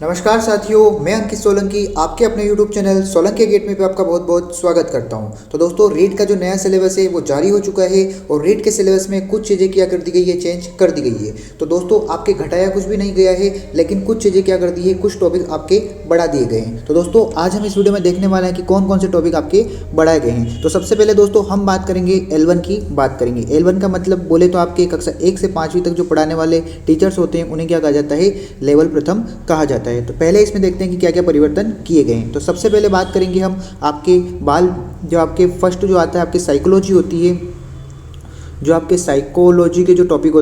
नमस्कार साथियों, मैं अंकित सोलंकी आपके अपने YouTube चैनल सोलंकी अकेडमी पे आपका बहुत बहुत स्वागत करता हूं। तो दोस्तों, रीट का जो नया सिलेबस है वो जारी हो चुका है और रीट के सिलेबस में कुछ चीज़ें क्या कर दी गई है, चेंज कर दी गई है। तो दोस्तों, आपके घटाया कुछ भी नहीं गया है, लेकिन कुछ चीज़ें क्या कर दी है, कुछ टॉपिक आपके बढ़ा दिए गए हैं। तो दोस्तों, आज हम इस वीडियो में देखने वाले हैं कि कौन कौन से टॉपिक आपके बढ़ाए गए हैं। तो सबसे पहले दोस्तों हम बात करेंगे L1 की बात करेंगे। L1 का मतलब बोले तो आपके कक्षा 1 से 5वीं तक जो पढ़ाने वाले टीचर्स होते हैं उन्हें क्या कहा जाता है, लेवल प्रथम कहा जाता है। तो पहले इसमें देखते हैं कि क्या क्या परिवर्तन किए गए हैं। तो सबसे पहले बात करेंगे हम आपके जो आपके फर्स्ट जो आता है आपकी साइकोलॉजी होती है, जो आपके साइकोलॉजी के जो टॉपिक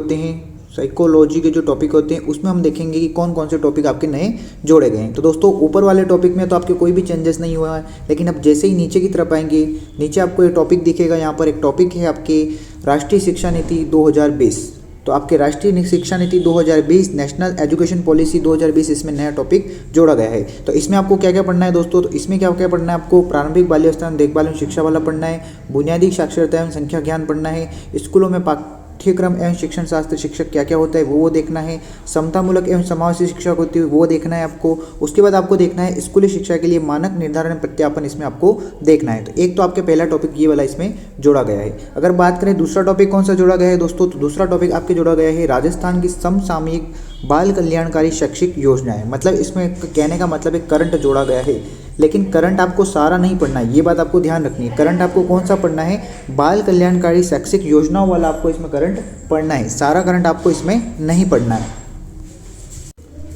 होते हैं उसमें हम देखेंगे कि कौन कौन से टॉपिक आपके नए जोड़े गए हैं। तो दोस्तों, ऊपर वाले टॉपिक में तो आपके कोई भी चेंजेस नहीं हुआ है, लेकिन अब जैसे ही नीचे की तरफ आएंगे, नीचे आपको ये टॉपिक दिखेगा। यहाँ पर एक टॉपिक है आपके राष्ट्रीय शिक्षा नीति 2020। तो आपके राष्ट्रीय शिक्षा नीति 2020 नेशनल एजुकेशन पॉलिसी 2020 इसमें नया टॉपिक जोड़ा गया है। तो इसमें आपको क्या क्या पढ़ना है दोस्तों, तो इसमें क्या क्या पढ़ना है आपको, प्रारंभिक बाल्यावस्था देखभाल एवं शिक्षा वाला पढ़ना है, बुनियादी साक्षरता एवं संख्या ज्ञान पढ़ना है, स्कूलों में पाठ्यक्रम एवं शिक्षण शास्त्र शिक्षक क्या क्या होता है वो देखना है, समतामूलक एवं समावेशी शिक्षा होती है वो देखना है आपको। उसके बाद आपको देखना है स्कूली शिक्षा के लिए मानक निर्धारण प्रत्यापन, इसमें आपको देखना है। तो एक तो आपके पहला टॉपिक ये वाला इसमें जोड़ा गया है। अगर बात करें दूसरा टॉपिक कौन सा जोड़ा गया है दोस्तों, तो दूसरा टॉपिक आपके जोड़ा गया है राजस्थान की समसामयिक बाल कल्याणकारी शैक्षिक योजनाएं। मतलब इसमें कहने का मतलब एक करंट जोड़ा गया है, लेकिन करंट आपको सारा नहीं पढ़ना है, ये बात आपको ध्यान रखनी है। करंट आपको कौन सा पढ़ना है, बाल कल्याणकारी शैक्षिक योजनाओं वाला आपको इसमें करंट पढ़ना है, सारा करंट आपको इसमें नहीं पढ़ना है।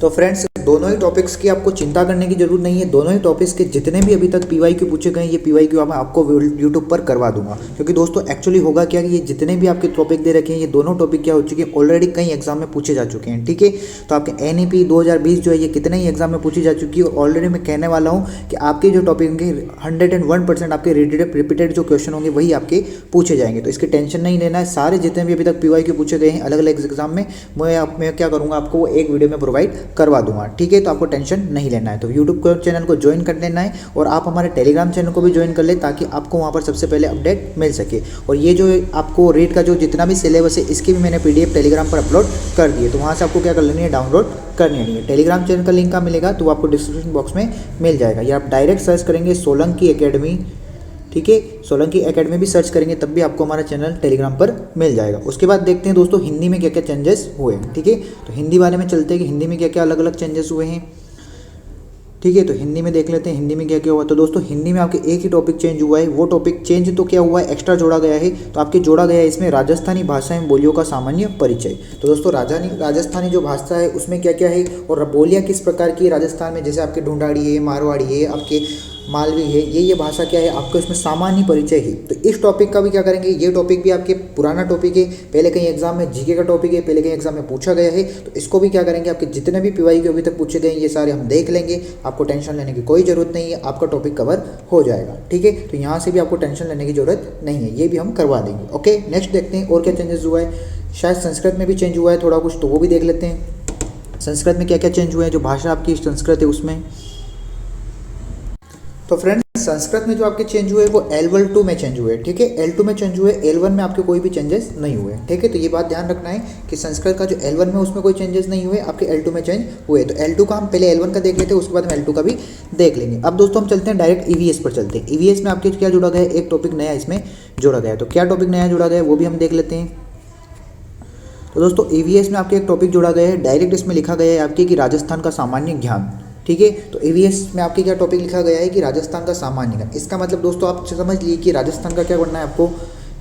तो फ्रेंड्स, दोनों ही टॉपिक्स की आपको चिंता करने की जरूरत नहीं है। दोनों ही टॉपिक्स के जितने भी अभी तक PYQ पूछे गए, ये PYQ मैं आपको YouTube पर करवा दूंगा। क्योंकि दोस्तों एक्चुअली होगा क्या कि ये जितने भी आपके टॉपिक दे रखे हैं, ये दोनों टॉपिक क्या हो चुके हैं, ऑलरेडी कई एग्जाम में पूछे जा चुके हैं। ठीक है, तो आपके NEP 2020 जो है ये कितने ही एग्जाम में पूछी जा चुकी है। ऑलरेडी मैं कहने वाला हूँ कि आपके जो टॉपिक होंगे 101% आपके रिपीटेड जो क्वेश्चन होंगे वही आपके पूछे जाएंगे। तो इसकी टेंशन नहीं लेना है। सारे जितने भी अभी तक PYQ पूछे गए हैं अलग अलग एग्जाम में, मैं क्या करूँगा, आपको वो एक वीडियो में प्रोवाइड करवा दूंगा। ठीक है, तो आपको टेंशन नहीं लेना है। तो YouTube चैनल को ज्वाइन कर लेना है और आप हमारे टेलीग्राम चैनल को भी ज्वाइन कर ले, ताकि आपको वहाँ पर सबसे पहले अपडेट मिल सके। और ये जो आपको रीट का जो जितना भी सिलेबस है इसकी भी मैंने PDF टेलीग्राम पर अपलोड कर दी है। तो वहाँ से आपको क्या कर लेनी है, डाउनलोड करनी है। टेलीग्राम चैनल का लिंक कहाँ मिलेगा, तो आपको डिस्क्रिप्शन बॉक्स में मिल जाएगा, या आप डायरेक्ट सर्च करेंगे सोलंकी अकेडमी। ठीक है, सोलंकी अकेडमी भी सर्च करेंगे तब भी आपको हमारा चैनल टेलीग्राम पर मिल जाएगा। उसके बाद देखते हैं दोस्तों हिंदी में क्या क्या चेंजेस हुए हैं। ठीक है, तो हिंदी वाले में चलते हैं कि हिंदी में क्या क्या अलग अलग चेंजेस हुए हैं। ठीक है, तो हिंदी में देख लेते हैं हिंदी में क्या क्या हुआ। तो दोस्तों हिंदी में आपके एक ही टॉपिक चेंज हुआ है। वो टॉपिक चेंज तो क्या हुआ है, एक्स्ट्रा जोड़ा गया है। तो आपके जोड़ा गया है इसमें राजस्थानी भाषा एवं बोलियों का सामान्य परिचय। तो दोस्तों राजस्थानी जो भाषा है उसमें क्या क्या है और बोलियाँ किस प्रकार की राजस्थान में, जैसे आपके ढूंढाड़ी है, मारवाड़ी है, आपके मालवी है, ये भाषा क्या है आपको इसमें सामान्य परिचय है। तो इस टॉपिक का भी क्या करेंगे, ये टॉपिक भी आपके पुराना टॉपिक है, पहले कहीं एग्जाम में GK का टॉपिक है, पहले कहीं एग्जाम में पूछा गया है। तो इसको भी क्या करेंगे, आपके जितने भी PYQ अभी तक पूछे गए ये सारे हम देख लेंगे। आपको टेंशन लेने की कोई ज़रूरत नहीं है, आपका टॉपिक कवर हो जाएगा। ठीक है, तो यहाँ से भी आपको टेंशन लेने की जरूरत नहीं है, ये भी हम करवा देंगे। ओके, नेक्स्ट देखते हैं और क्या चेंजेस हुआ है। शायद संस्कृत में भी चेंज हुआ है थोड़ा कुछ, तो वो भी देख लेते हैं संस्कृत में क्या क्या चेंज हुआ है, जो भाषा आपकी संस्कृत है उसमें। तो फ्रेंड्स, संस्कृत में जो आपके चेंज हुए वो L2 में चेंज हुए। ठीक है, L2 में चेंज हुए, L1 में आपके कोई भी चेंजेस नहीं हुए। ठीक है, तो ये बात ध्यान रखना है कि संस्कृत का जो L1 में उसमें कोई चेंजेस नहीं हुए, आपके L2 में चेंज हुए। तो L2 का हम पहले L1 का देख लेते हैं, उसके बाद हम L2 का भी देख लेंगे। अब दोस्तों हम चलते हैं डायरेक्ट EVS पर चलते हैं। EVS में आपके क्या जोड़ा गया है, एक टॉपिक नया इसमें जोड़ा गया है। तो क्या टॉपिक नया जोड़ा गया है वो भी हम देख लेते हैं। तो दोस्तों EVS में आपके एक टॉपिक जोड़ा गया है, डायरेक्ट इसमें लिखा गया है आपके कि राजस्थान का सामान्य ज्ञान। ठीक है, तो EVS में आपके क्या टॉपिक लिखा गया है कि राजस्थान का सामान्य ज्ञान। इसका मतलब दोस्तों आप समझ लीजिए कि राजस्थान का क्या पढ़ना है आपको,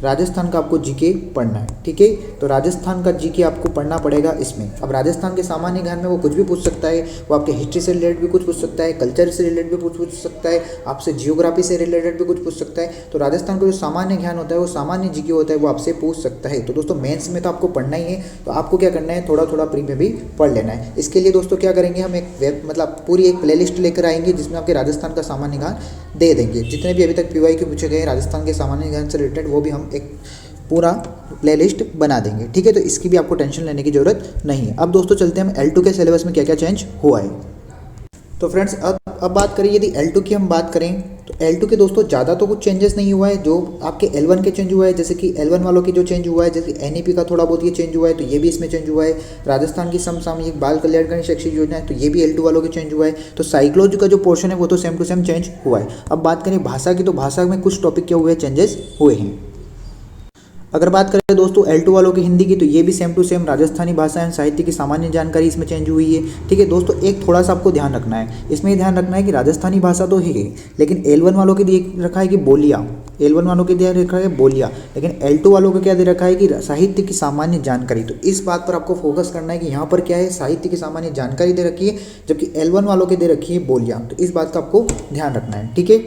राजस्थान का आपको GK पढ़ना है। ठीक है, तो राजस्थान का GK आपको पढ़ना पड़ेगा इसमें। अब राजस्थान के सामान्य ज्ञान में वो कुछ भी पूछ सकता है, वो आपके हिस्ट्री से रिलेटेड भी कुछ पूछ सकता है, कल्चर से रिलेटेड भी कुछ पूछ सकता है, आपसे जियोग्राफी से रिलेटेड भी कुछ पूछ सकता है। तो राजस्थान का जो सामान्य ज्ञान होता है, वो सामान्य GK होता है, वो आपसे पूछ सकता है। तो दोस्तों मेंस में तो आपको पढ़ना ही है, तो आपको क्या करना है, थोड़ा थोड़ा प्री में भी पढ़ लेना है। इसके लिए दोस्तों क्या करेंगे, हम एक पूरी एक प्लेलिस्ट लेकर आएंगे जिसमें आपके राजस्थान का सामान्य ज्ञान दे देंगे। जितने भी अभी तक PYQ पूछे गए राजस्थान के सामान्य ज्ञान से रिलेटेड, वो भी हम एक पूरा प्लेलिस्ट बना देंगे। ठीक है, तो इसकी भी आपको टेंशन लेने की जरूरत नहीं है। अब दोस्तों चलते हैं हम L2 के सिलेबस में क्या क्या चेंज हुआ है। तो फ्रेंड्स अब बात करें, यदि L2 की हम बात करें तो तो L2 के दोस्तों ज़्यादा तो कुछ चेंजेस नहीं हुआ है, जो आपके L1 के चेंज हुआ है, जैसे कि L1 वालों की जो चेंज हुआ है, जैसे NEP का थोड़ा बहुत ये चेंज हुआ है, तो ये भी इसमें चेंज हुआ है। राजस्थान की समसामयिक बाल कल्याणकारी शैक्षिक योजना है, तो ये भी L2 वालों के चेंज हुआ है। तो साइकोलॉजी का जो पोर्शन है वो तो सेम टू सेम चेंज हुआ है। अब बात करें भाषा की, तो भाषा में कुछ टॉपिक क्या हुए हैं, चेंजेस हुए हैं। अगर बात करें दोस्तों L2 वालों की हिंदी की, तो ये भी सेम टू सेम राजस्थानी भाषा एवं साहित्य की सामान्य जानकारी इसमें चेंज हुई है। ठीक है दोस्तों, एक थोड़ा सा आपको ध्यान रखना है, इसमें ये ध्यान रखना है कि राजस्थानी भाषा तो है, लेकिन L1 वालों के दिए रखा है कि बोलियाँ, L1 वालों के दिए रखा है बोलियाँ, लेकिन L2 वालों को क्या दे रखा है कि साहित्य की सामान्य जानकारी। तो इस बात पर आपको फोकस करना है कि यहाँ पर क्या है, साहित्य की सामान्य जानकारी दे रखी है, जबकि L1 वालों के दे रखी है बोलियाँ। तो इस बात का आपको ध्यान रखना है। ठीक है,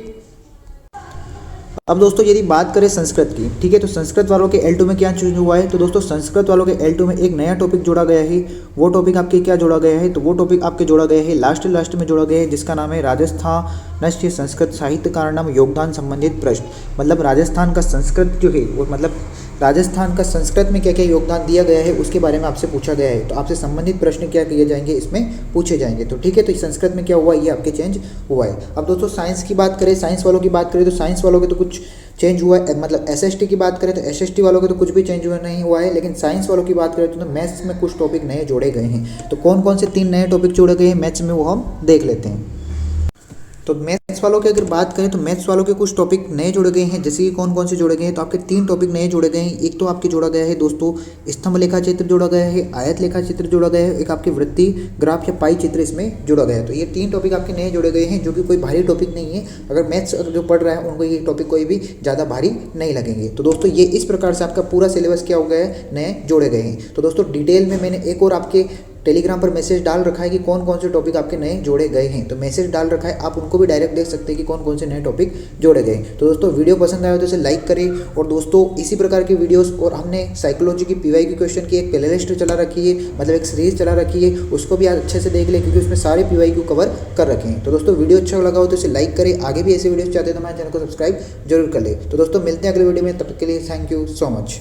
अब दोस्तों यदि बात करें संस्कृत की, ठीक है, तो संस्कृत वालों के L2 में क्या चेंज हुआ है, तो दोस्तों संस्कृत वालों के L2 में एक नया टॉपिक जोड़ा गया है। वो टॉपिक आपके क्या जोड़ा गया है, तो वो टॉपिक आपके जोड़ा गया है लास्ट में जोड़ा गया है, जिसका नाम है राजस्थान संस्कृत साहित्यकारणम योगदान संबंधित प्रश्न। मतलब राजस्थान का संस्कृत जो है वो, मतलब राजस्थान का संस्कृत में क्या क्या योगदान दिया गया है उसके बारे में आपसे पूछा गया है। तो आपसे संबंधित प्रश्न क्या किए जाएंगे, इसमें पूछे जाएंगे। तो ठीक है, तो संस्कृत में क्या हुआ, ये आपके चेंज हुआ है। अब दोस्तों साइंस की बात करें, साइंस वालों की बात करें, तो साइंस वालों के तो कुछ चेंज हुआ है। मतलब SST की बात करें तो SST वालों के तो कुछ भी चेंज हुआ नहीं हुआ है, लेकिन साइंस वालों की बात करें तो मैथ्स में कुछ टॉपिक नए जोड़े गए हैं। तो कौन कौन से 3 नए टॉपिक जोड़े गए हैं मैथ्स में, वो हम देख लेते हैं। तो मैथ्स वालों की अगर बात करें तो मैथ्स वालों के कुछ टॉपिक नए जोड़े गए हैं, जैसे कि कौन कौन से जोड़े गए हैं, तो आपके 3 टॉपिक नए जोड़े गए हैं। एक तो आपके जोड़ा गया है दोस्तों स्तंभ लेखा चित्र जोड़ा गया है, आयत लेखा चित्र जोड़ा गया है, एक आपके वृत्ति ग्राफ या पाई चित्र इसमें जोड़ा गया है। तो ये 3 टॉपिक आपके नए जोड़े गए हैं, जो कि कोई भारी टॉपिक नहीं है। अगर मैथ्स जो पढ़ रहा है उनको ये टॉपिक कोई भी ज़्यादा भारी नहीं लगेंगे। तो दोस्तों ये इस प्रकार से आपका पूरा सिलेबस क्या हो गया है, नए जोड़े गए हैं। तो दोस्तों डिटेल में मैंने एक और आपके टेलीग्राम पर मैसेज डाल रखा है कि कौन कौन से टॉपिक आपके नए जोड़े गए हैं। तो मैसेज डाल रखा है, आप उनको भी डायरेक्ट देख सकते हैं कि कौन कौन से नए टॉपिक जोड़े गए। तो दोस्तों वीडियो पसंद आया तो इसे लाइक करें, और दोस्तों इसी प्रकार की वीडियोस, और हमने साइकोलॉजी की PYQ क्वेश्चन की एक प्ले लिस्ट चला रखी है, मतलब एक सीरीज चला रखी है, उसको भी आप अच्छे से देख लें, क्योंकि उसमें सारे PYQ कवर कर रखे हैं। तो दोस्तों वीडियो अच्छा लगा हो तो इसे लाइक करें, आगे भी ऐसे वीडियोस चाहते हैं तो हमारे चैनल को सब्सक्राइब जरूर कर ले। तो दोस्तों मिलते हैं अगले वीडियो में, तब तक के लिए थैंक यू सो मच।